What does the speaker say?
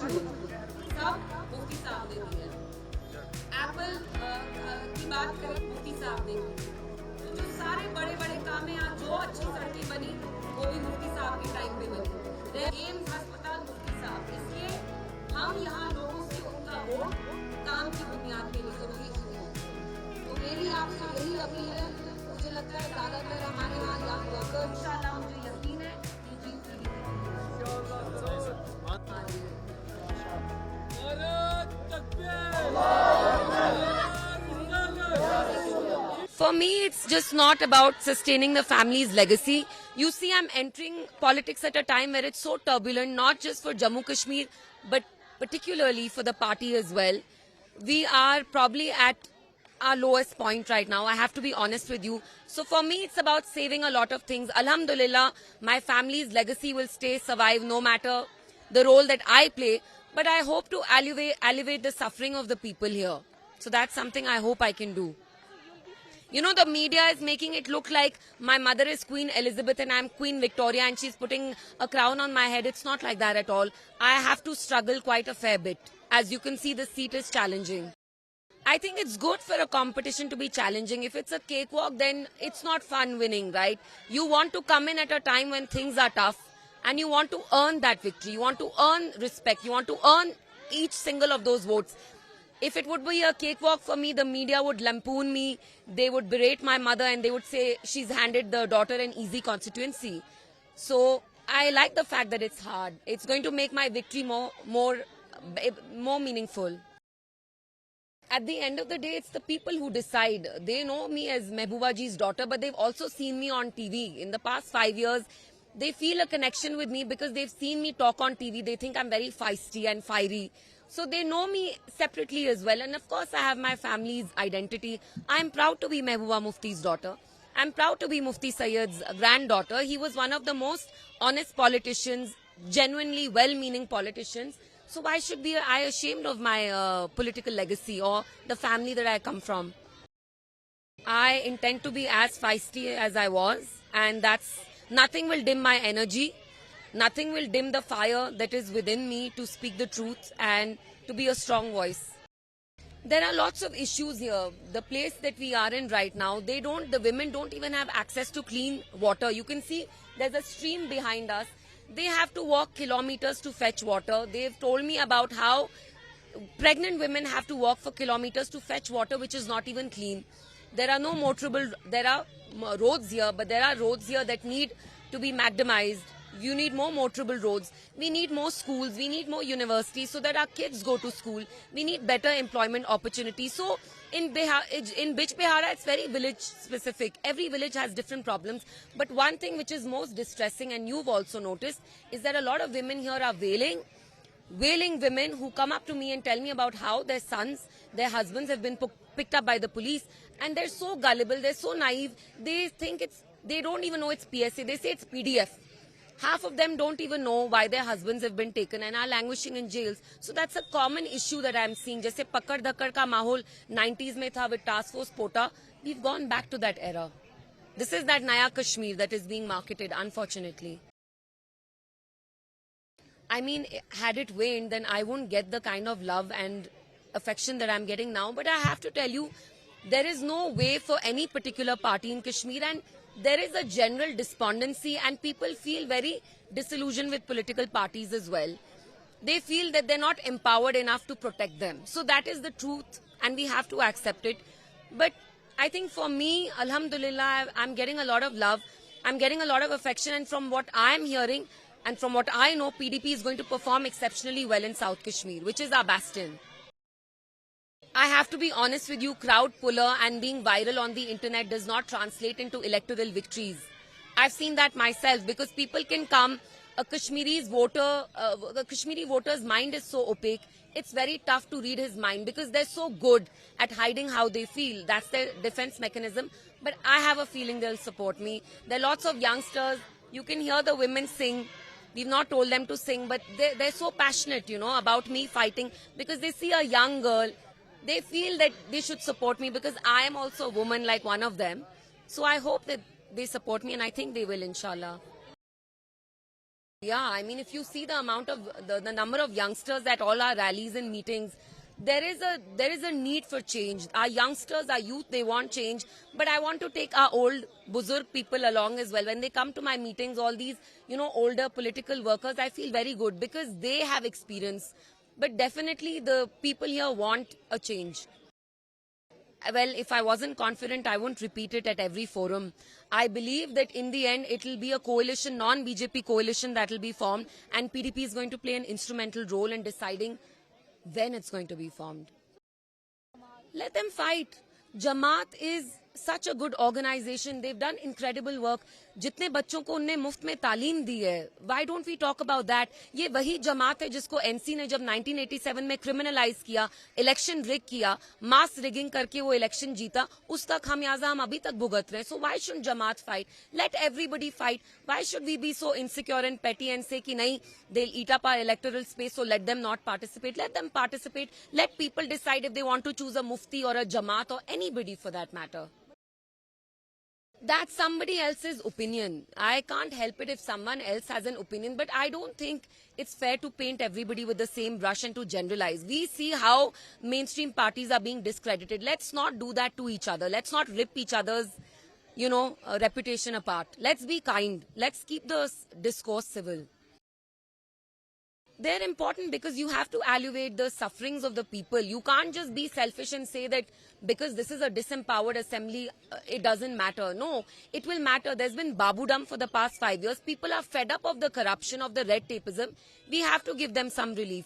सब मुफ्ती साहब ने दिए। एप्पल की बात करें, मुफ्ती साहब ने की। तो जो सारे बड़े बड़े काम हैं, जो अच्छी सड़कें बनी वो भी मुफ्ती साहब के टाइम पे बनी। एम्स अस्पताल मुफ्ती साहब, इसलिए हम यहाँ लोगों से उनका वोट काम की बुनियाद पे जरूरी है। तो मेरी आपसे यही अपील है। मुझे लगता है ज्यादातर हमारे यहाँ यंग वर्कर, इंशाल्लाह मुझे यकीन है कि जीत For me, it's just not about sustaining the family's legacy. You see, I'm entering politics at a time where it's so turbulent, not just for Jammu Kashmir, but particularly for the party as well. We are probably at our lowest point right now. I have to be honest with you. So for me, it's about saving a lot of things. Alhamdulillah, my family's legacy will stay, survive, no matter the role that I play. But I hope to alleviate the suffering of the people here. So that's something I hope I can do. You know, the media is making it look like my mother is Queen Elizabeth and I'm Queen Victoria and she's putting a crown on my head. It's not like that at all. I have to struggle quite a fair bit. As you can see, the seat is challenging. I think it's good for a competition to be challenging. If it's a cakewalk, then it's not fun winning, right? You want to come in at a time when things are tough and you want to earn that victory. You want to earn respect. You want to earn each single of those votes. If it would be a cakewalk for me, the media would lampoon me, they would berate my mother and they would say she's handed the daughter an easy constituency. So I like the fact that it's hard. It's going to make my victory more meaningful. At the end of the day, it's the people who decide. They know me as Mehbooba Ji's daughter, but they've also seen me on TV. In the past 5 years, they feel a connection with me because they've seen me talk on TV. They think I'm very feisty and fiery. So they know me separately as well. And of course, I have my family's identity. I'm proud to be Mehbooba Mufti's daughter. I'm proud to be Mufti Sayyid's granddaughter. He was one of the most honest politicians, genuinely well-meaning politicians. So why should I be ashamed of my political legacy or the family that I come from? I intend to be as feisty as I was, and nothing will dim my energy. Nothing will dim the fire that is within me to speak the truth and to be a strong voice. There are lots of issues here. The place that we are in right now, the women don't even have access to clean water. You can see there's a stream behind us. They have to walk kilometers to fetch water. They've told me about how pregnant women have to walk for kilometers to fetch water, which is not even clean. There are no motorable, there are roads here, but there are roads here that need to be macadamized. You need more motorable roads. We need more schools. We need more universities so that our kids go to school. We need better employment opportunities. So in Bijbehara, it's very village specific. Every village has different problems. But one thing which is most distressing, and you've also noticed, is that a lot of women here are wailing women who come up to me and tell me about how their sons, their husbands have been picked up by the police. And they're so gullible, they're so naive. They don't even know it's PSA. They say it's PDF. Half of them don't even know why their husbands have been taken and are languishing in jails. So that's a common issue that I'm seeing. Jaise pakad dhakkad ka mahol 90s mein tha with Task Force Pota. We've gone back to that era. This is that Naya Kashmir that is being marketed, unfortunately. I mean, had it waned, then I wouldn't get the kind of love and affection that I'm getting now. But I have to tell you, there is no way for any particular party in Kashmir, and there is a general despondency and people feel very disillusioned with political parties as well. They feel that they're not empowered enough to protect them. So that is the truth and we have to accept it. But I think for me, alhamdulillah, I'm getting a lot of love. I'm getting a lot of affection, and from what I'm hearing and from what I know, PDP is going to perform exceptionally well in South Kashmir, which is our bastion. I have to be honest with you, crowd puller and being viral on the internet does not translate into electoral victories. I've seen that myself because people can come. The Kashmiri voter's mind is so opaque. It's very tough to read his mind because they're so good at hiding how they feel. That's their defense mechanism. But I have a feeling they'll support me. There are lots of youngsters. You can hear the women sing. We've not told them to sing, but they're so passionate, about me fighting because they see a young girl. They feel that they should support me because I am also a woman like one of them. So I hope that they support me, and I think they will, inshallah. Yeah, I mean, if you see the amount of the number of youngsters at all our rallies and meetings, there is a need for change. Our youngsters, our youth, they want change, but I want to take our old buzurg people along as well. When they come to my meetings, all these older political workers, I feel very good because they have experience. But definitely, the people here want a change. Well, if I wasn't confident, I wouldn't repeat it at every forum. I believe that in the end, it will be a coalition, non-BJP coalition that will be formed, and PDP is going to play an instrumental role in deciding when it's going to be formed. Let them fight. Jamaat is such a good organization. They've done incredible work. जितने बच्चों को उनने मुफ्त में तालीम दी है, why don't we talk about that? ये वही जमात है जिसको एनसी ने जब 1987 में क्रिमिनलाइज किया, इलेक्शन रिग किया, मास रिगिंग करके वो इलेक्शन जीता, उसका खामियाजा हम अभी तक भुगत रहे हैं. So why shouldn't Jamaat fight? Let everybody fight. Why should we be so insecure and petty and say कि नहीं, they'll eat up our electoral space, so let them not participate. Let them participate. Let people decide if they want to choose a mufti or a Jamaat or anybody for that matter. That's somebody else's opinion. I can't help it if someone else has an opinion, but I don't think it's fair to paint everybody with the same brush and to generalize. We see how mainstream parties are being discredited. Let's not do that to each other. Let's not rip each other's, reputation apart. Let's be kind. Let's keep the discourse civil. They're important because you have to alleviate the sufferings of the people. You can't just be selfish and say that because this is a disempowered assembly, it doesn't matter. No, it will matter. There's been Babudam for the past 5 years. People are fed up of the corruption, of the red tapeism. We have to give them some relief.